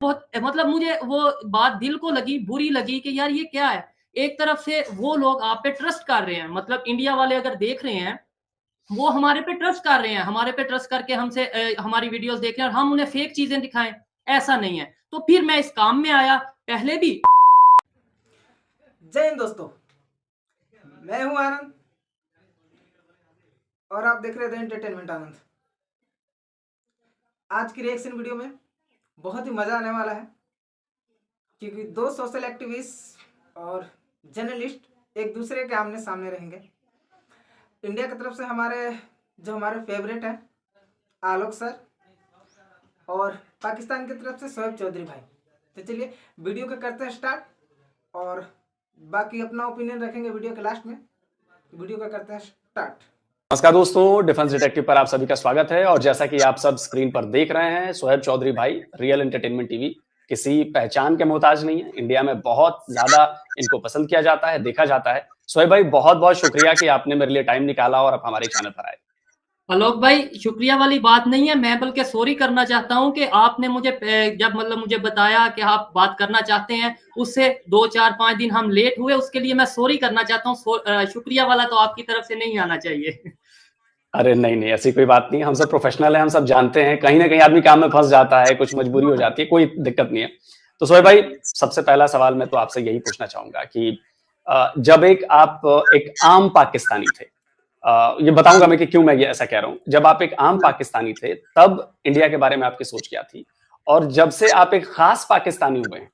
बहुत मतलब मुझे वो बात दिल को लगी, बुरी लगी कि यार ये क्या है? एक तरफ से वो लोग आप पे ट्रस्ट कर रहे हैं, मतलब इंडिया वाले अगर देख रहे हैं, वो हमारे पे ट्रस्ट कर रहे हैं, हमारे पे ट्रस्ट करके हमसे हमारी वीडियोज़ देख रहे हैं और हम उन्हें फेक चीज़ें दिखाएँ, ऐसा नहीं है। तो फिर मैं इस काम में आया, पहले भी जय हिंद दोस्तों, मैं हूं आनंद और आप देख रहे थे एंटरटेनमेंट आनंद। आज की रिएक्शन वीडियो में बहुत ही मज़ा आने वाला है क्योंकि दो सोशल एक्टिविस्ट और जर्नलिस्ट एक दूसरे के आमने सामने रहेंगे। इंडिया की तरफ से हमारे फेवरेट हैं आलोक सर और पाकिस्तान की तरफ से शोएब चौधरी भाई। तो चलिए वीडियो को करते हैं स्टार्ट और बाकी अपना ओपिनियन रखेंगे वीडियो के लास्ट में। वीडियो का करते हैं स्टार्ट। नमस्कार दोस्तों, डिफेंस डिटेक्टिव पर आप सभी का स्वागत है। और जैसा कि आप सब स्क्रीन पर देख रहे हैं, शोएब चौधरी भाई रियल एंटरटेनमेंट टीवी किसी पहचान के मोहताज नहीं है। इंडिया में बहुत ज्यादा इनको पसंद किया जाता है, देखा जाता है। शोएब भाई, बहुत बहुत शुक्रिया कि आपने मेरे लिए टाइम निकाला और आप हमारे चैनल पर आए। आलोक भाई, शुक्रिया वाली बात नहीं है, मैं बल्कि सॉरी करना चाहता हूँ कि आपने मुझे जब मतलब मुझे बताया कि आप बात करना चाहते हैं, उससे 2, 4, 5 दिन हम लेट हुए, उसके लिए मैं सॉरी करना चाहता हूँ। शुक्रिया वाला तो आपकी तरफ से नहीं आना चाहिए। अरे नहीं नहीं, ऐसी कोई बात नहीं। हम सब प्रोफेशनल हैं, हम सब जानते हैं कहीं ना कहीं आदमी काम में फंस जाता है, कुछ मजबूरी हो जाती है, कोई दिक्कत नहीं है। तो शोएब भाई, सबसे पहला सवाल मैं तो आपसे यही पूछना चाहूंगा कि जब आप एक आम पाकिस्तानी थे, ये बताऊंगा मैं कि क्यों मैं ये ऐसा कह रहा हूं। जब आप एक आम पाकिस्तानी थे तब इंडिया के बारे में आपकी सोच क्या थी, और जब से आप एक खास पाकिस्तानी हुए हैं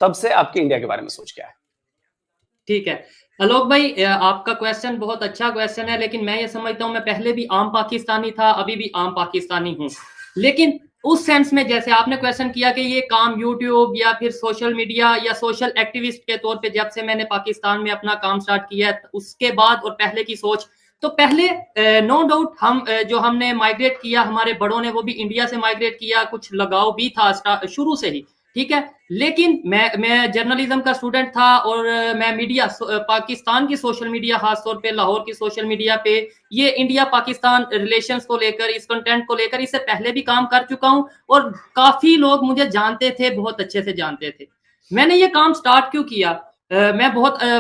तब से आपकी इंडिया के बारे में सोच क्या है? ठीक है आलोक भाई, आपका क्वेश्चन बहुत अच्छा क्वेश्चन है, लेकिन मैं ये समझता हूँ मैं पहले भी आम पाकिस्तानी था, अभी भी आम पाकिस्तानी हूँ। लेकिन उस सेंस में जैसे आपने क्वेश्चन किया कि ये काम यूट्यूब या फिर सोशल मीडिया या सोशल एक्टिविस्ट के तौर पे जब से मैंने पाकिस्तान में अपना काम स्टार्ट किया है, उसके बाद और पहले की सोच, तो पहले नो डाउट हम जो हमने माइग्रेट किया, हमारे बड़ों ने वो भी इंडिया से माइग्रेट किया, कुछ लगाव भी था शुरू से ही, ठीक है। लेकिन मैं जर्नलिज्म का स्टूडेंट था और मैं मीडिया पाकिस्तान की सोशल मीडिया, खासतौर पे लाहौर की सोशल मीडिया पे ये इंडिया पाकिस्तान रिलेशंस को लेकर, इस कंटेंट को लेकर इससे पहले भी काम कर चुका हूं और काफी लोग मुझे जानते थे, बहुत अच्छे से जानते थे। मैंने ये काम स्टार्ट क्यों किया?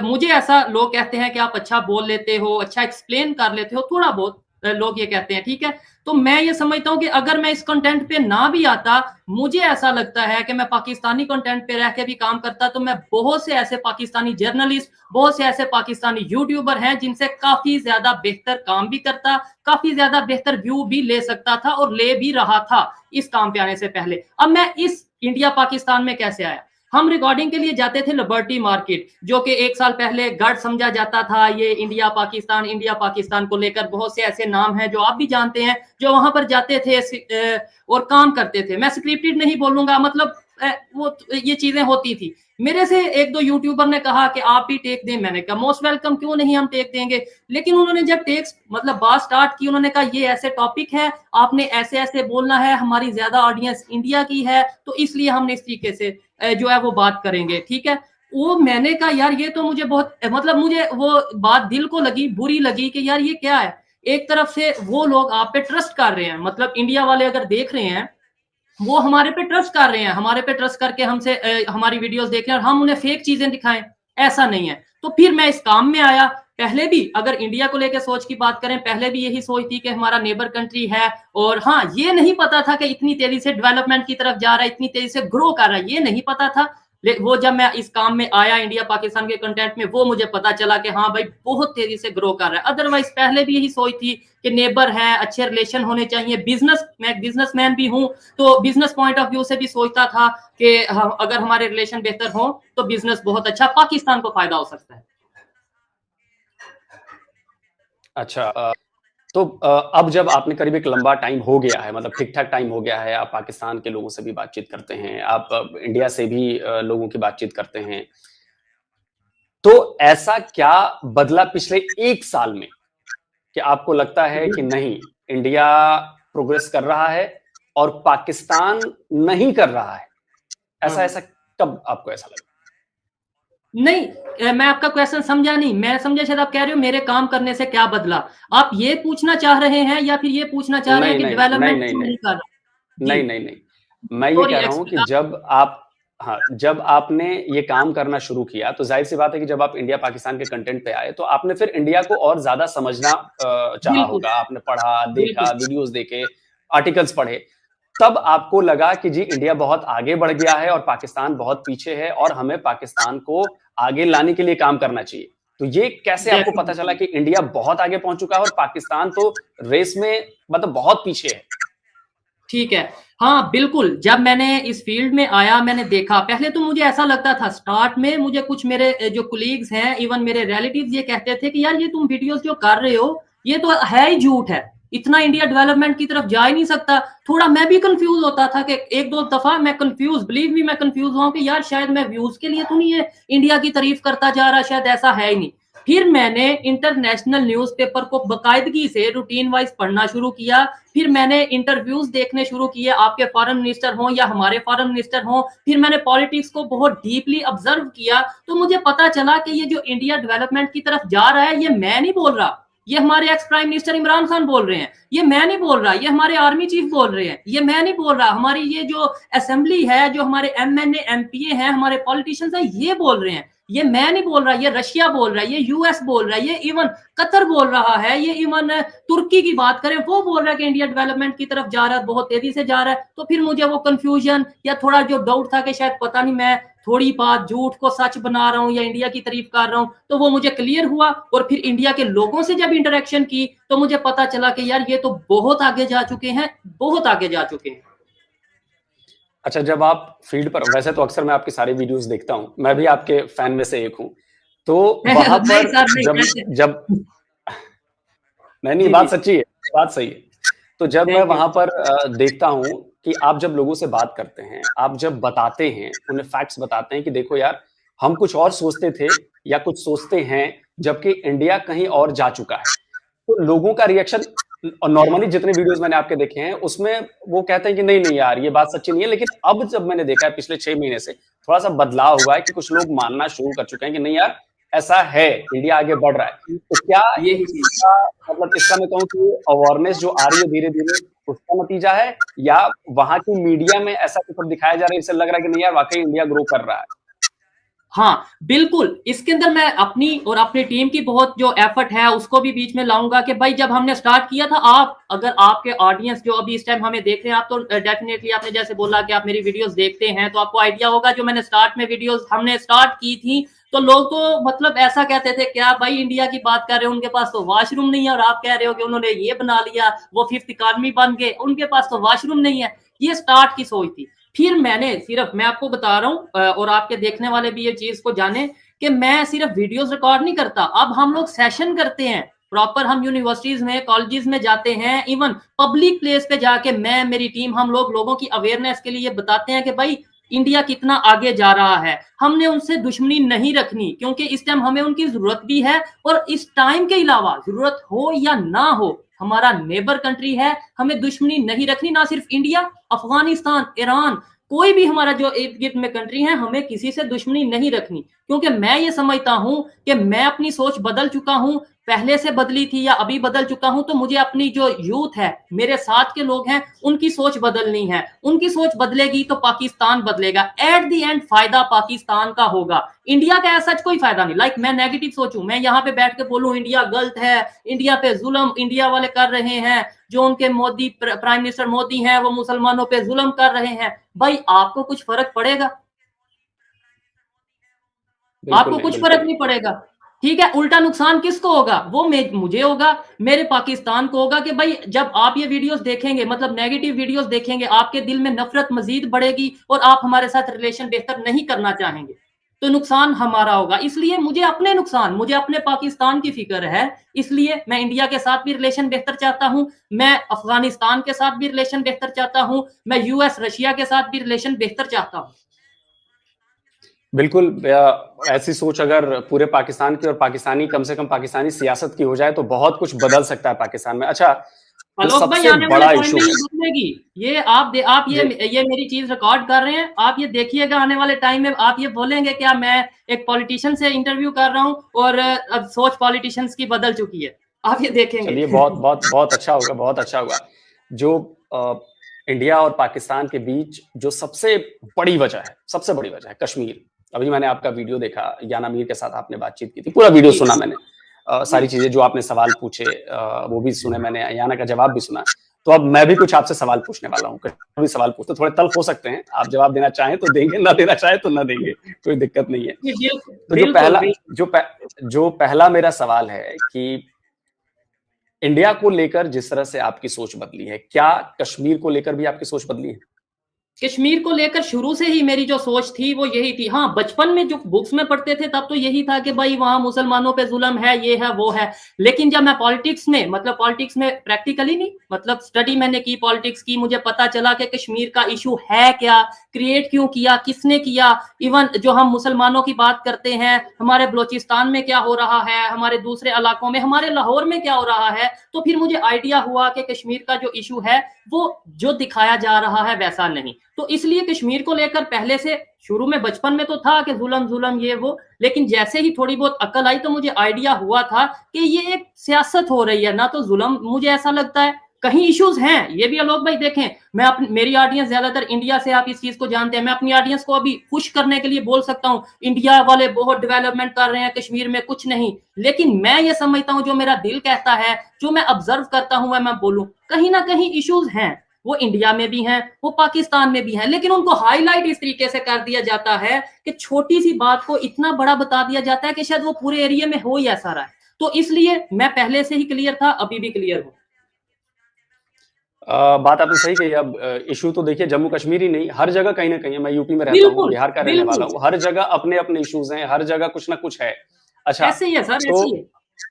मुझे ऐसा लोग कहते हैं कि आप अच्छा बोल लेते हो, अच्छा एक्सप्लेन कर लेते हो, थोड़ा बहुत लोग ये कहते हैं, ठीक है। तो मैं ये समझता हूँ कि अगर मैं इस कंटेंट पे ना भी आता, मुझे ऐसा लगता है कि मैं पाकिस्तानी कंटेंट पे रह के भी काम करता, तो मैं बहुत से ऐसे पाकिस्तानी जर्नलिस्ट, बहुत से ऐसे पाकिस्तानी यूट्यूबर हैं जिनसे काफी ज्यादा बेहतर काम भी करता, काफी ज्यादा बेहतर व्यू भी ले सकता था और ले भी रहा था इस काम पे आने से पहले। अब मैं इस इंडिया पाकिस्तान में कैसे आया? हम रिकॉर्डिंग के लिए जाते थे लिबर्टी मार्केट, जो कि 1 साल पहले गढ़ समझा जाता था। ये इंडिया पाकिस्तान को लेकर बहुत से ऐसे नाम हैं जो आप भी जानते हैं, जो वहां पर जाते थे और काम करते थे। मैं स्क्रिप्टेड नहीं बोलूंगा, मतलब वो ये चीजें होती थी। मेरे से 1-2 यूट्यूबर ने कहा कि आप भी टेक दें, मैंने कहा मोस्ट वेलकम, क्यों नहीं, हम टेक देंगे। लेकिन उन्होंने जब टेक्स मतलब बात स्टार्ट की, उन्होंने कहा ये ऐसे टॉपिक है, आपने ऐसे ऐसे बोलना है, हमारी ज्यादा ऑडियंस इंडिया की है, तो इसलिए हमने इस तरीके से जो है वो बात करेंगे, ठीक है। वो मैंने कहा यार ये तो मुझे बहुत मतलब मुझे वो बात दिल को लगी, बुरी लगी कि यार ये क्या है? एक तरफ से वो लोग आप पे ट्रस्ट कर रहे हैं, मतलब इंडिया वाले अगर देख रहे हैं, वो हमारे पे ट्रस्ट कर रहे हैं, हमारे पे ट्रस्ट करके हमसे हमारी वीडियोस देख रहे हैं और हम उन्हें फेक चीजें दिखाएं, ऐसा नहीं है। तो फिर मैं इस काम में आया। पहले भी अगर इंडिया को लेकर सोच की बात करें, पहले भी यही सोच थी कि हमारा नेबर कंट्री है, और हाँ, ये नहीं पता था कि इतनी तेजी से डेवलपमेंट की तरफ जा रहा है, इतनी तेजी से ग्रो कर रहा है, ये नहीं पता था। वो जब मैं इस काम में आया इंडिया पाकिस्तान के कंटेंट में, वो मुझे पता चला कि हाँ भाई बहुत तेजी से ग्रो कर रहा है। अदरवाइज पहले भी यही सोच थी कि नेबर है, अच्छे रिलेशन होने चाहिए। मैं एक बिजनेसमैन भी हूँ, तो बिजनेस पॉइंट ऑफ व्यू से भी सोचता था कि अगर हमारे रिलेशन बेहतर हो तो बिजनेस बहुत अच्छा, पाकिस्तान को फायदा हो सकता है। अच्छा, तो अब जब आपने करीब एक लंबा टाइम हो गया है, मतलब ठीक ठाक टाइम हो गया है, आप पाकिस्तान के लोगों से भी बातचीत करते हैं, आप इंडिया से भी लोगों की बातचीत करते हैं, तो ऐसा क्या बदला पिछले 1 साल में कि आपको लगता है कि नहीं, इंडिया प्रोग्रेस कर रहा है और पाकिस्तान नहीं कर रहा है? ऐसा ऐसा कब आपको ऐसा लगा? नहीं, मैं आपका क्वेश्चन समझा नहीं। मैं समझा शायद आप कह रहे हो मेरे काम करने से क्या बदला, आप ये पूछना चाह रहे हैं, या फिर ये पूछना चाह रहे हैं नहीं कि नहीं नहीं डेवलपमेंट नहीं क्यों नहीं नहीं कर रहा? जी नहीं नहीं नहीं, मैं ये सॉरी कह रहा हूँ कि जब आप, हाँ, जब आपने ये काम करना शुरू किया तो जाहिर सी बात है कि जब आप इंडिया पाकिस्तान के कंटेंट पे आए तो आपने फिर इंडिया को और ज्यादा समझना चाहा बिल्कुल होगा। आपने पढ़ा, देखा, बिल्कुल वीडियोस देखे, आर्टिकल्स पढ़े, तब आपको लगा कि जी इंडिया बहुत आगे बढ़ गया है और पाकिस्तान बहुत पीछे है और हमें पाकिस्तान को आगे लाने के लिए काम करना चाहिए। तो ये कैसे आपको पता चला डेफिनेटली। कि इंडिया बहुत आगे पहुंच चुका है और पाकिस्तान तो रेस में मतलब बहुत पीछे है? ठीक है। हाँ बिल्कुल, जब मैंने इस फील्ड में आया मैंने देखा, पहले तो मुझे ऐसा लगता था, स्टार्ट में मुझे कुछ मेरे जो कुलीग्स हैं, इवन मेरे रिलेटिव्स ये कहते थे कि यार ये तुम वीडियोस जो कर रहे हो ये तो है ही झूठ है, इतना इंडिया डेवलपमेंट की तरफ जा ही नहीं सकता। थोड़ा मैं भी कंफ्यूज होता था कि एक दो दफा मैं कंफ्यूज, बिलीव मी मैं कंफ्यूज हुआ कि यार शायद मैं व्यूज के लिए तो नहीं है इंडिया की तारीफ करता जा रहा, शायद ऐसा है ही नहीं। फिर मैंने इंटरनेशनल न्यूज़पेपर को बकायदगी से रूटीन वाइज पढ़ना शुरू किया। फिर मैंने इंटरव्यूज देखने शुरू किए, आपके फॉरेन मिनिस्टर हों या हमारे फॉरेन मिनिस्टर हों। फिर मैंने पॉलिटिक्स को बहुत डीपली ऑब्जर्व किया, तो मुझे पता चला कि ये जो इंडिया डेवलपमेंट की तरफ जा रहा है ये मैं नहीं बोल रहा, ये हमारे ex prime minister Imran Khan बोल रहे हैं। ये मैं नहीं बोल रहा, ये हमारे आर्मी चीफ बोल रहे हैं। ये मैं नहीं बोल रहा, हमारी ये जो असेंबली है, जो हमारे एमएनए एमपीए हैं, हमारे पॉलिटिशियंस हैं, ये बोल रहे हैं। ये मैं नहीं बोल रहा, ये रशिया बोल रहा है, ये यूएस बोल रहा है, ये इवन कतर बोल रहा है, ये इवन तुर्की की बात करें वो बोल रहा है कि इंडिया डेवलपमेंट की तरफ जा रहा है, बहुत तेजी से जा रहा है। तो फिर मुझे वो कंफ्यूजन या थोड़ा जो डाउट था कि शायद पता नहीं मैं थोड़ी बात झूठ को सच बना रहा हूं या इंडिया की तारीफ कर रहा हूं, तो वो मुझे क्लियर हुआ। और फिर इंडिया के लोगों से जब इंटरेक्शन की तो मुझे पता चला कि यार ये तो बहुत आगे जा चुके हैं, बहुत आगे जा चुके हैं। अच्छा, जब आप फील्ड पर, वैसे तो अक्सर मैं आपके सारे वीडियोस देखता हूं, मैं भी आपके फैन में से एक हूं, तो वहां नहीं पर सर, नहीं जब कैसे। जब नहीं, जी बात जी, सच्ची है, बात सही है। तो जब मैं थैंक यू। वहां पर देखता हूं कि आप जब लोगों से बात करते हैं, आप जब बताते हैं, उन्हें फैक्ट्स बताते हैं कि देखो यार हम कुछ और सोचते थे या कुछ सोचते हैं, जबकि इंडिया कहीं और जा चुका है, तो लोगों का रिएक्शन, और नॉर्मली जितने वीडियोस मैंने आपके देखे हैं उसमें वो कहते हैं कि नहीं नहीं यार ये बात सच्ची नहीं है। लेकिन अब जब मैंने देखा है पिछले 6 महीने से थोड़ा सा बदलाव हुआ है कि कुछ लोग मानना शुरू कर चुके हैं कि नहीं यार ऐसा है, इंडिया आगे बढ़ रहा है। तो क्या यही चीज। इसका मतलब, इसका मैं कहूँ कि अवेयरनेस जो आ रही है धीरे धीरे उसका नतीजा है, या वहां की मीडिया में ऐसा कुछ दिखाया जा रहा है इससे लग रहा है कि नहीं यार वाकई इंडिया ग्रो कर रहा है? हाँ बिल्कुल, इसके अंदर मैं अपनी और अपनी टीम की बहुत जो एफर्ट है उसको भी बीच में लाऊंगा कि भाई जब हमने स्टार्ट किया था, आप अगर आपके ऑडियंस जो अभी इस टाइम हमें देख रहे हैं, आप तो डेफिनेटली आपने जैसे बोला कि आप मेरी वीडियोस देखते हैं तो आपको आइडिया होगा, जो मैंने स्टार्ट में वीडियोस हमने स्टार्ट की थी तो लोग तो मतलब ऐसा कहते थे क्या भाई इंडिया की बात कर रहे हो, उनके पास तो वॉशरूम नहीं है, और आप कह रहे हो कि उन्होंने ये बना लिया, वो फिफ्थ इकॉनमी बन गए, उनके पास तो वॉशरूम नहीं है। ये स्टार्ट की सोच थी। फिर मैंने सिर्फ, मैं आपको बता रहा हूं और आपके देखने वाले भी ये चीज को जाने कि मैं सिर्फ वीडियोस रिकॉर्ड नहीं करता, अब हम लोग सेशन करते हैं प्रॉपर, हम यूनिवर्सिटीज में कॉलेजेस में जाते हैं, इवन पब्लिक प्लेस पे जाके मैं मेरी टीम हम लोग लोगों की अवेयरनेस के लिए बताते हैं कि भाई इंडिया कितना आगे जा रहा है। हमने उनसे दुश्मनी नहीं रखनी क्योंकि इस टाइम हमें उनकी जरूरत भी है, और इस टाइम के अलावा जरूरत हो या ना हो हमारा नेबर कंट्री है, हमें दुश्मनी नहीं रखनी। ना सिर्फ इंडिया, अफगानिस्तान, ईरान, कोई भी हमारा जो इर्द गिर्द में कंट्री है, हमें किसी से दुश्मनी नहीं रखनी, क्योंकि मैं ये समझता हूं कि मैं अपनी सोच बदल चुका हूं, पहले से बदली थी या अभी बदल चुका हूं, तो मुझे अपनी जो यूथ है, मेरे साथ के लोग हैं, उनकी सोच बदलनी है। उनकी सोच बदलेगी तो पाकिस्तान बदलेगा, एट द एंड फायदा पाकिस्तान का होगा, इंडिया का ऐसा कोई फायदा नहीं। लाइक मैं नेगेटिव सोचूं, मैं यहाँ पे बैठ के बोलूं इंडिया गलत है, इंडिया पे जुल्म इंडिया वाले कर रहे हैं, जो उनके मोदी प्राइम मिनिस्टर मोदी हैं वो मुसलमानों पे जुल्म कर रहे हैं, भाई आपको कुछ फर्क पड़ेगा? बिल्कुल आपको नहीं, कुछ बिल्कुल फर्क नहीं। नहीं पड़ेगा। ठीक है, उल्टा नुकसान किसको होगा? वो मुझे होगा, मेरे पाकिस्तान को होगा कि भाई जब आप ये वीडियोस देखेंगे, मतलब नेगेटिव वीडियोस देखेंगे, आपके दिल में नफरत मजीद बढ़ेगी और आप हमारे साथ रिलेशन बेहतर नहीं करना चाहेंगे, तो नुकसान हमारा होगा। इसलिए मुझे अपने नुकसान, मुझे अपने पाकिस्तान की फिक्र है, इसलिए मैं इंडिया के साथ भी रिलेशन बेहतर चाहता हूं, मैं अफगानिस्तान के साथ भी रिलेशन बेहतर चाहता हूं, मैं यूएस रशिया के साथ भी रिलेशन बेहतर चाहता हूं। बिल्कुल, ऐसी सोच अगर पूरे पाकिस्तान की और पाकिस्तानी, कम से कम पाकिस्तानी सियासत की हो जाए तो बहुत कुछ बदल सकता है पाकिस्तान में। अच्छा, जो आलोक भाई सबसे आने वाले बड़ा टाइम इशू में ये है, बदलेगी। ये आप जी ये मेरी चीज रिकॉर्ड कर रहे हैं, आप ये देखिएगा, आने वाले टाइम में आप ये बोलेंगे क्या मैं एक पॉलिटिशियन से इंटरव्यू कर रहा हूं और अब सोच पॉलिटिशियंस की बदल चुकी है, आप ये देखेंगे। चलिए, बहुत बहुत बहुत अच्छा होगा, बहुत अच्छा होगा। जो इंडिया और पाकिस्तान के बीच जो सबसे बड़ी वजह है कश्मीर। अभी मैंने आपका वीडियो देखा, याना मीर के साथ आपने बातचीत की थी, पूरा वीडियो सुना मैंने, सारी चीजें जो आपने सवाल पूछे वो भी सुने मैंने, याना का जवाब भी सुना। तो अब मैं भी कुछ आपसे सवाल पूछने वाला हूँ, भी सवाल पूछते, थोड़े तल्ख हो सकते हैं, आप जवाब देना चाहें तो देंगे, ना देना चाहे तो ना देंगे, कोई दिक्कत नहीं है। तो जो पहला मेरा सवाल है कि इंडिया को लेकर जिस तरह से आपकी सोच बदली है, क्या कश्मीर को लेकर भी आपकी सोच बदली है? कश्मीर को लेकर शुरू से ही मेरी जो सोच थी वो यही थी। हाँ, बचपन में जो बुक्स में पढ़ते थे तब तो यही था कि भाई वहां मुसलमानों पे जुल्म है, ये है वो है। लेकिन जब मैं पॉलिटिक्स में प्रैक्टिकली नहीं, मतलब स्टडी मैंने की, पॉलिटिक्स की, मुझे पता चला कि कश्मीर का इशू है क्या, क्रिएट क्यों किया, किसने किया। इवन जो हम मुसलमानों की बात करते हैं, हमारे बलोचिस्तान में क्या हो रहा है, हमारे दूसरे इलाकों में, हमारे लाहौर में क्या हो रहा है, तो फिर मुझे आइडिया हुआ कि कश्मीर का जो इशू है वो जो दिखाया जा रहा है वैसा नहीं। तो इसलिए कश्मीर को लेकर पहले से शुरू में बचपन में तो था कि जुल्म ये वो, लेकिन जैसे ही थोड़ी बहुत अक्ल आई तो मुझे आइडिया हुआ था कि ये एक सियासत हो रही है, ना तो जुल्म। मुझे ऐसा लगता है कहीं इश्यूज हैं, ये भी आलोक भाई देखें, मेरी ऑडियंस ज्यादातर इंडिया से, आप इस चीज को जानते हैं, मैं अपनी ऑडियंस को अभी खुश करने के लिए बोल सकता हूँ इंडिया वाले बहुत डेवलपमेंट कर रहे हैं, कश्मीर में कुछ नहीं। लेकिन मैं ये समझता हूँ, जो मेरा दिल कहता है, जो मैं ऑब्जर्व करता हूँ, मैं बोलूं कहीं ना कहीं इश्यूज हैं। वो इंडिया में भी हैं, वो पाकिस्तान में भी हैं, लेकिन उनको हाईलाइट इस तरीके से कर दिया जाता है कि छोटी सी बात को इतना बड़ा बता दिया जाता है कि शायद वो पूरे एरिया में हो ही ऐसा रहा है। तो इसलिए मैं पहले से ही क्लियर था, अभी भी क्लियर हूं। बात आपने सही कही। अब इशू तो देखिए जम्मू कश्मीर ही नहीं, हर जगह कहीं ना कहीं, मैं यूपी में रहता हूँ, बिहार का रहने वाला हूँ, हर जगह अपने अपने इश्यूज हैं, हर जगह कुछ ना कुछ है। अच्छा, ऐसे ही है सर, तो ऐसे ही है।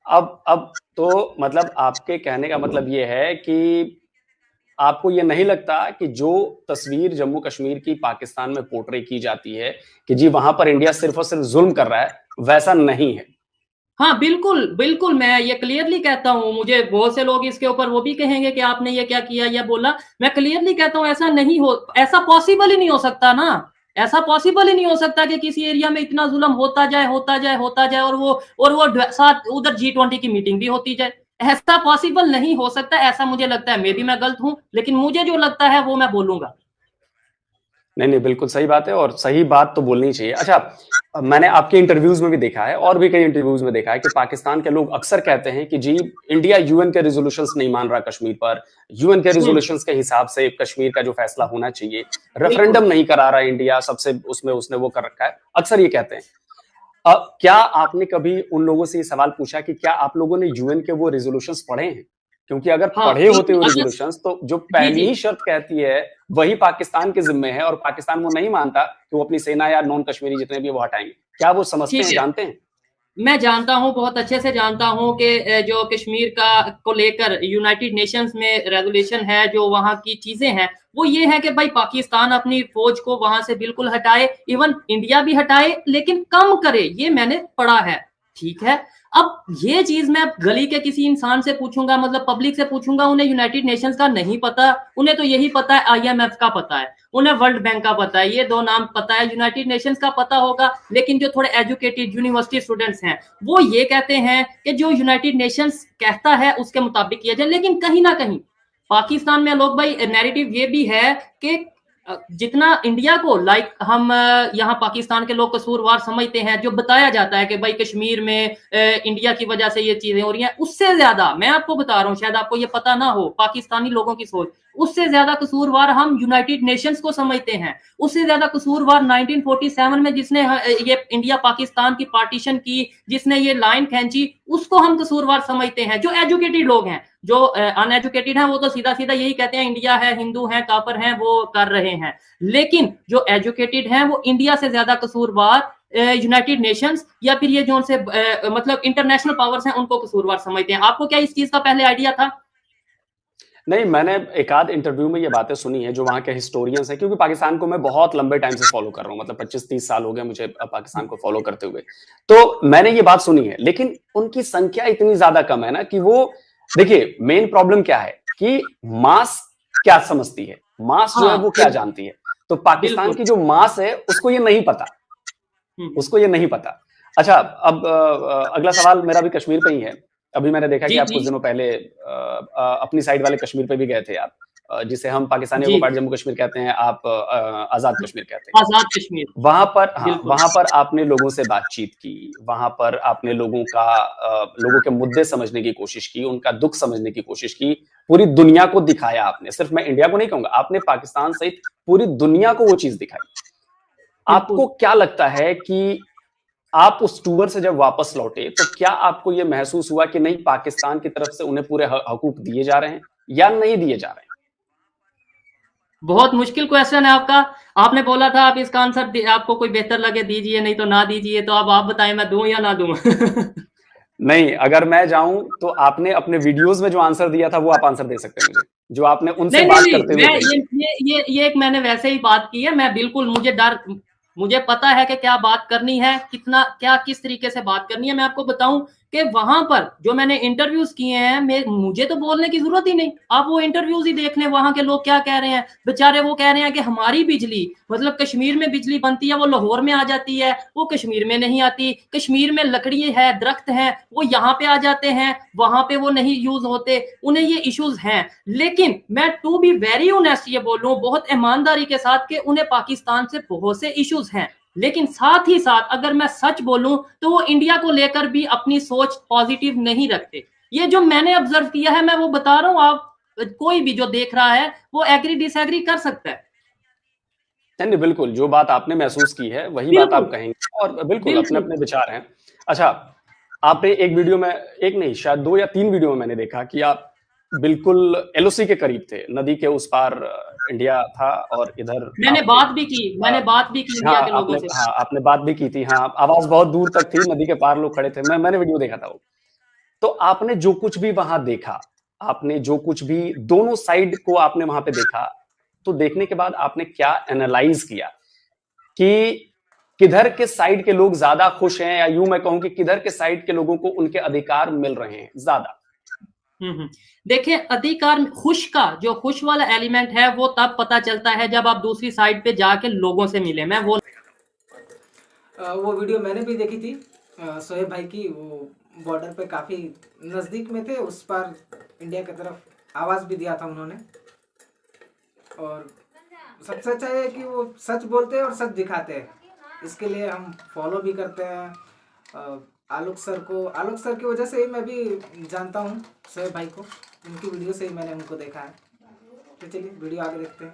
अब तो मतलब आपके कहने का मतलब ये है कि आपको ये नहीं लगता कि जो तस्वीर जम्मू कश्मीर की पाकिस्तान में पोर्ट्रे की जाती है कि जी वहां पर इंडिया सिर्फ और सिर्फ जुल्म कर रहा है, वैसा नहीं है? हाँ बिल्कुल बिल्कुल, मैं ये क्लियरली कहता हूँ। मुझे बहुत से लोग इसके ऊपर वो भी कहेंगे कि आपने ये क्या किया या बोला, मैं क्लियरली कहता हूँ ऐसा नहीं हो, ऐसा पॉसिबल ही नहीं हो सकता ना। ऐसा पॉसिबल ही नहीं हो सकता कि किसी एरिया में इतना जुल्म होता जाए और वो साथ उधर G20 की मीटिंग भी होती जाए। ऐसा पॉसिबल नहीं हो सकता, ऐसा मुझे लगता है। मे बी मैं गलत हूं, लेकिन मुझे जो लगता है वो मैं बोलूंगा। नहीं, बिल्कुल सही बात है, और सही बात तो बोलनी चाहिए। अच्छा, मैंने आपके इंटरव्यूज में भी देखा है और भी कई इंटरव्यूज में देखा है कि पाकिस्तान के लोग अक्सर कहते हैं कि जी इंडिया यूएन के रेजोल्यूशंस नहीं मान रहा कश्मीर पर, यूएन के रेजोल्यूशंस के हिसाब से कश्मीर का जो फैसला होना चाहिए, रेफरेंडम नहीं करा रहा इंडिया, सबसे उसमें उसने वो कर रखा है, अक्सर ये कहते हैं। क्या आपने कभी उन लोगों से ये सवाल पूछा कि क्या आप लोगों ने यूएन के वो रेजोल्यूशंस पढ़े हैं? क्योंकि अगर पढ़े होते वो रेजोल्यूशंस, तो जो पहली ही शर्त कहती है वही पाकिस्तान के जिम्मे है, और पाकिस्तान वो नहीं मानता कि वो अपनी सेना या नॉन कश्मीरी जितने भी वो हटाएंगे। क्या वो समझते हैं, जानते हैं? मैं जानता हूं, बहुत अच्छे से जानता हूं कि जो कश्मीर का को लेकर यूनाइटेड नेशंस में रेजोल्यूशन है, जो वहां की चीजें हैं, वो ये है कि भाई पाकिस्तान अपनी फौज को वहां से बिल्कुल हटाए, इवन इंडिया भी हटाए, लेकिन कम करे। ये मैंने पढ़ा है, ठीक है। अब ये चीज मैं गली के किसी इंसान से पूछूंगा, मतलब पब्लिक से पूछूंगा, उन्हें यूनाइटेड नेशंस का नहीं पता, उन्हें तो यही पता है IMF का पता है, उन्हें वर्ल्ड बैंक का पता है, ये दो नाम पता है, यूनाइटेड नेशंस का पता होगा। लेकिन जो थोड़े एजुकेटेड यूनिवर्सिटी स्टूडेंट्स हैं वो ये कहते हैं कि जो यूनाइटेड नेशंस कहता है उसके मुताबिक किया जाए। लेकिन कहीं ना कहीं पाकिस्तान में लोग भाई नैरेटिव ये भी है कि जितना इंडिया को हम यहाँ पाकिस्तान के लोग कसूरवार समझते हैं, जो बताया जाता है कि भाई कश्मीर में इंडिया की वजह से ये चीजें हो रही हैं, उससे ज्यादा मैं आपको बता रहा हूँ, शायद आपको ये पता ना हो, पाकिस्तानी लोगों की सोच, उससे ज्यादा कसूरवार हम यूनाइटेड नेशंस को समझते हैं। उससे ज्यादा कसूरवार 1947 में जिसने ये इंडिया पाकिस्तान की पार्टीशन की, जिसने ये लाइन खींची, उसको हम कसूरवार समझते हैं। जो एजुकेटेड लोग हैं, जो अनएजुकेटेड हैं, वो तो सीधा सीधा यही कहते हैं इंडिया है, हिंदू है, काफिर हैं, वो कर रहे हैं। लेकिन जो एजुकेटेड हैं वो इंडिया से ज्यादा कसूरवार यूनाइटेड नेशंस या फिर ये जो से मतलब इंटरनेशनल पावर्स हैं उनको कसूरवार समझते हैं। आपको क्या इस चीज का पहले आइडिया था? नहीं, मैंने एक आध इंटरव्यू में ये बातें सुनी है जो वहां के हिस्टोरियंस हैं, क्योंकि पाकिस्तान को मैं बहुत लंबे टाइम से फॉलो कर रहा हूँ, मतलब 25-30 साल हो गए मुझे पाकिस्तान को फॉलो करते हुए। तो मैंने ये बात सुनी है, लेकिन उनकी संख्या इतनी ज्यादा कम है ना कि वो, देखिए मेन प्रॉब्लम क्या है कि मास क्या समझती है, मास जो है वो क्या जानती है। तो पाकिस्तान की जो मास है उसको ये नहीं पता, उसको ये नहीं पता। अच्छा, अब अगला सवाल मेरा भी कश्मीर पे ही है। अभी मैंने देखा कि आप कुछ दिनों पहले अपनी साइड वाले कश्मीर पे भी गए थे आप, जिसे हम पाकिस्तानियों जी, को पार्ट जम्मू कश्मीर कहते हैं, आप आजाद कश्मीर कहते हैं। आज़ाद कश्मीर, वहां पर, हाँ, बिल्कुल। वहां पर आपने लोगों से बातचीत की, वहां पर आपने लोगों के मुद्दे समझने की कोशिश की, उनका दुख समझने की कोशिश की, पूरी दुनिया को दिखाया आपने। सिर्फ मैं इंडिया को नहीं कहूंगा, आपने पाकिस्तान सहित पूरी दुनिया को वो चीज दिखाई। बिल्कुल। आपको क्या लगता है कि आप उस टूर से जब वापस लौटे तो क्या आपको यह महसूस हुआ कि नहीं, पाकिस्तान की तरफ से उन्हें पूरे हकूक दिए जा रहे हैं या नहीं दिए जा रहे हैं? बहुत मुश्किल क्वेश्चन है आपका। आपने बोला था आप इसका आंसर आपको कोई बेहतर लगे दीजिए, नहीं तो ना दीजिए। तो अब आप बताएं, मैं दूं या ना दूं? नहीं, अगर मैं जाऊं तो आपने अपने वीडियोस में जो आंसर दिया था वो आप आंसर दे सकते हैं मुझे, जो आपने उनसे नहीं, नहीं, बात नहीं, करते हुए मैं कही थी। ये एक मैंने वैसे ही बात की है। मैं बिल्कुल, मुझे पता है कि क्या बात करनी है, कितना क्या किस तरीके से बात करनी है। मैं आपको बताऊं कि वहां पर जो मैंने इंटरव्यूज किए हैं, मुझे तो बोलने की जरूरत ही नहीं। आप वो इंटरव्यूज ही देख लें, वहां के लोग क्या कह रहे हैं। बेचारे वो कह रहे हैं कि हमारी बिजली, मतलब कश्मीर में बिजली बनती है वो लाहौर में आ जाती है, वो कश्मीर में नहीं आती। कश्मीर में लकड़ी है, दरख्त हैं, वो यहाँ पे आ जाते हैं, वहां पे वो नहीं यूज होते। उन्हें ये इश्यूज हैं। लेकिन मैं टू बी वेरी ऑनेस्ट ये बोलूं बहुत ईमानदारी के साथ कि उन्हें पाकिस्तान से बहुत से इश्यूज हैं। लेकिन साथ ही साथ अगर मैं सच बोलूं तो वो इंडिया को लेकर भी अपनी सोच पॉजिटिव नहीं रखते। ये जो मैंने ऑब्जर्व किया है मैं वो बता रहा हूं। आप कोई भी जो देख रहा है वो एग्री डिसएग्री कर सकता है। नहीं, नहीं, बिल्कुल, जो बात आपने महसूस की है वही बात आप बिल्कुल, कहेंगे, और बिल्कुल अपने बिल्कुल। अपने विचार हैं। अच्छा, आपने एक वीडियो में, एक नहीं शायद 2 या 3 वीडियो में मैंने देखा कि आप बिल्कुल एलओसी के करीब थे, नदी के उस पार इंडिया था और इधर मैंने आप थे। बात भी की, मैंने बात भी की इंडिया हाँ, के लोगों से। आपने बात भी की थी, हाँ, आवाज बहुत दूर तक थी, नदी के पार लोग खड़े थे, मैंने वीडियो देखा था वो। तो आपने जो कुछ भी वहां देखा, आपने जो कुछ भी दोनों साइड को आपने वहां पे देखा, तो देखने के बाद आपने क्या एनालाइज किया कि किधर के साइड के लोग ज्यादा खुश हैं, या यूं मैं कहूं कि किधर के साइड के लोगों को उनके अधिकार मिल रहे हैं ज्यादा? देखिए, अधिकार खुश का जो खुश वाला एलिमेंट है वो तब पता चलता है जब आप दूसरी साइड पे जाके लोगों से मिले। मैं वो वीडियो मैंने भी देखी थी शोएब भाई की। वो बॉर्डर पे काफ़ी नज़दीक में थे, उस पार इंडिया की तरफ आवाज़ भी दिया था उन्होंने। और सबसे अच्छा है कि वो सच बोलते हैं और सच दिखाते हैं। इसके लिए हम फॉलो भी करते हैं आलोक सर की वजह से ही मैं भी जानता हूँ शोएब भाई को। उनकी वीडियो से ही मैंने उनको देखा है। तो चलिए वीडियो आगे देखते हैं।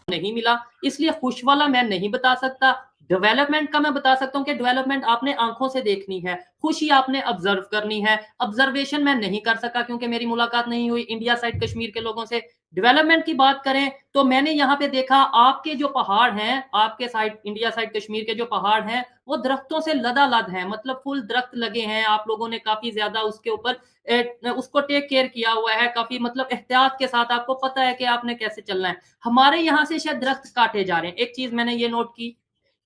नहीं मिला, इसलिए खुश वाला मैं नहीं बता सकता। डेवलपमेंट का मैं बता सकता हूँ कि डेवलपमेंट आपने आंखों से देखनी है, खुशी आपने ऑब्जर्व करनी है। ऑब्जर्वेशन मैं नहीं कर सका क्योंकि मेरी मुलाकात नहीं हुई इंडिया साइड कश्मीर के लोगों से। डेवलपमेंट की बात करें तो मैंने यहाँ पे देखा आपके जो पहाड़ हैं, आपके साइड इंडिया साइड कश्मीर के जो पहाड़ हैं वो दरख्तों से लदालद हैं, मतलब फुल दरख्त लगे हैं। आप लोगों ने काफी ज्यादा उसके ऊपर उसको टेक केयर किया हुआ है, काफी मतलब एहतियात के साथ। आपको पता है कि आपने कैसे चलना है। हमारे यहाँ से शायद दरख्त काटे जा रहे हैं, एक चीज मैंने ये नोट की।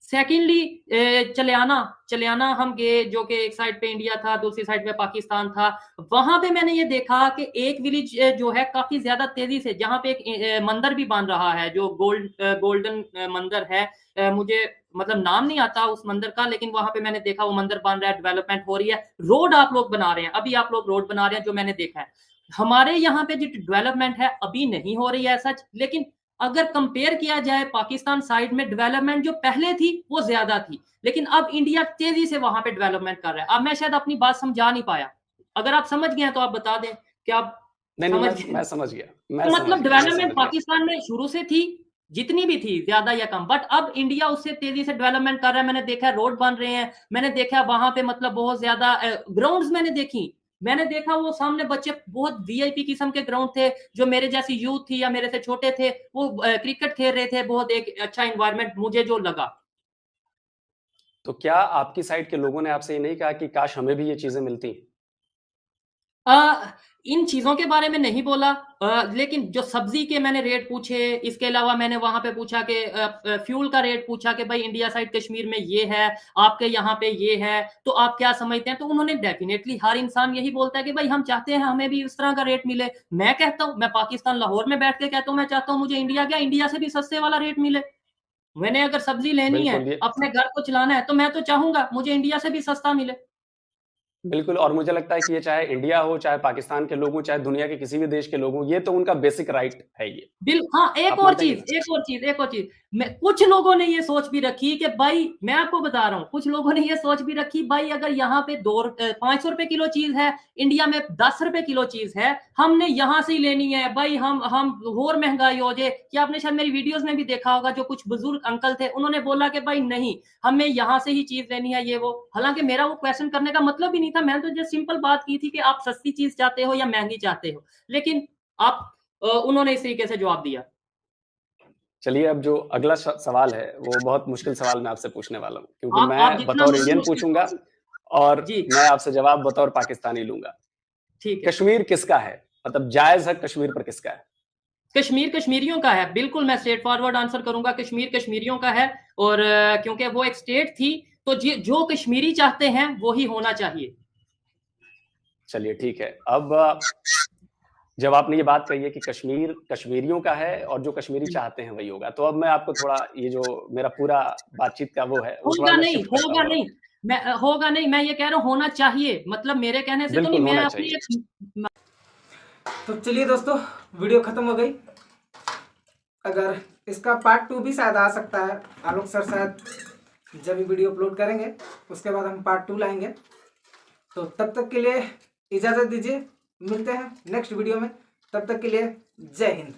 सेकेंडली चलियाना हम गए, जो कि एक साइड पे इंडिया था, दूसरी साइड पे पाकिस्तान था। वहां पे मैंने ये देखा कि एक विलेज जो है काफी ज्यादा तेजी से, जहां पे एक मंदिर भी बन रहा है जो गोल्डन मंदिर है। मुझे मतलब नाम नहीं आता उस मंदिर का, लेकिन वहां पे मैंने देखा वो मंदिर बन रहा है, डेवलपमेंट हो रही है। रोड आप लोग बना रहे हैं, अभी आप लोग रोड बना रहे हैं, जो मैंने देखा है। हमारे यहाँ पे जो डेवलपमेंट है अभी नहीं हो रही है सच, लेकिन अगर कंपेयर किया जाए पाकिस्तान साइड में डेवलपमेंट जो पहले थी वो ज्यादा थी, लेकिन अब इंडिया तेजी से वहां पे डेवलपमेंट कर रहा है। अब मैं शायद अपनी बात समझा नहीं पाया, अगर आप समझ गए हैं तो आप बता दें कि आप नहीं, नहीं, समझ मैं गए। मैं समझ गया, तो मतलब मैं डेवलपमेंट समझ गया। पाकिस्तान में शुरू से थी, जितनी भी थी ज्यादा या कम, बट अब इंडिया उससे तेजी से डेवलपमेंट कर रहा है। मैंने देखा रोड बन रहे हैं, मैंने देखा वहां पे मतलब बहुत ज्यादा ग्राउंड्स मैंने देखा वो सामने बच्चे बहुत वीआईपी किस्म के ग्राउंड थे, जो मेरे जैसी यूथ थी या मेरे से छोटे थे वो क्रिकेट खेल रहे थे। बहुत एक अच्छा एनवायरनमेंट मुझे जो लगा। तो क्या आपकी साइड के लोगों ने आपसे ये नहीं कहा कि काश हमें भी ये चीजें मिलती? अ, इन चीज़ों के बारे में नहीं बोला। लेकिन जो सब्ज़ी के मैंने रेट पूछे, इसके अलावा मैंने वहाँ पे पूछा कि फ्यूल का रेट पूछा कि भाई इंडिया साइड कश्मीर में ये है, आपके यहाँ पे ये है, तो आप क्या समझते हैं? तो उन्होंने डेफ़िनेटली, हर इंसान यही बोलता है कि भाई हम चाहते हैं हमें भी उस तरह का रेट मिले। मैं कहता हूँ, मैं पाकिस्तान लाहौर में बैठ के कहता हूँ, मैं चाहता हूँ मुझे इंडिया से भी सस्ते वाला रेट मिले। मैंने अगर सब्ज़ी लेनी है, बिल्कुल, ये अपने घर को चलाना है, तो मैं तो चाहूँगा मुझे इंडिया से भी सस्ता मिले। बिल्कुल, और मुझे लगता है कि ये चाहे इंडिया हो, चाहे पाकिस्तान के लोग हों, चाहे दुनिया के किसी भी देश के लोग हों, ये तो उनका बेसिक राइट है ये। हाँ, एक आप और मानते हैं कि चीज, मैं कुछ लोगों ने ये सोच भी रखी कि भाई, मैं आपको बता रहा हूं, कुछ लोगों ने ये सोच भी रखी भाई, अगर यहाँ पे 500 रुपए किलो चीज है, इंडिया में 10 रुपए किलो चीज है, हमने यहां से ही लेनी है भाई, हम और महंगाई हो जाए। कि आपने शायद मेरी वीडियोस में भी देखा होगा, जो कुछ बुजुर्ग अंकल थे, उन्होंने बोला कि भाई नहीं, हमें यहाँ से ही चीज लेनी है, ये वो। हालांकि मेरा वो क्वेश्चन करने का मतलब ही नहीं था, मैंने तो जस्ट सिंपल बात की थी कि आप सस्ती चीज चाहते हो या महंगी चाहते हो। लेकिन आप उन्होंने इस तरीके से जवाब दिया। चलिए, अब जो अगला सवाल है वो बहुत मुश्किल सवाल मैं आपसे पूछने वाला हूँ, क्योंकि आप मैं जितना बतौर मर्जी इंडियन मुश्किल पूछूंगा सवाल। और जी, मैं आपसे जवाब बतौर पाकिस्तानी लूंगा। ठीक है। कश्मीर किसका है? मतलब जायज हक कश्मीर पर किसका है? कश्मीर कश्मीरियों का है, बिल्कुल मैं स्ट्रेट फॉरवर्ड आंसर करूंगा, कश्मीर कश्मीरियों का है। और क्योंकि वो एक स्टेट थी, तो जो कश्मीरी चाहते हैं वो ही होना चाहिए। चलिए ठीक है। अब जब आपने ये बात कही है कि कश्मीर कश्मीरियों का है और जो कश्मीरी चाहते हैं वही होगा, तो अब मैं आपको थोड़ा ये जो मेरा पूरा बातचीत का वो है वो थोड़ा होगा मैं नहीं, शिफ्ट करता होगा हूँ अब। नहीं। होगा नहीं, मैं ये कह रहा हूं होना चाहिए, मतलब मेरे कहने से तो नहीं, बिल्कुल मैं होना अपनी चाहिए। एक। तो चलिए दोस्तों, वीडियो खत्म हो गई। अगर इसका पार्ट 2 भी शायद आ सकता है, आलोक सर शायद जब भी वीडियो अपलोड करेंगे उसके बाद हम पार्ट 2 लाएंगे। तो तब तक के लिए इजाज़त दीजिए, मिलते हैं नेक्स्ट वीडियो में। तब तक के लिए जय हिंद।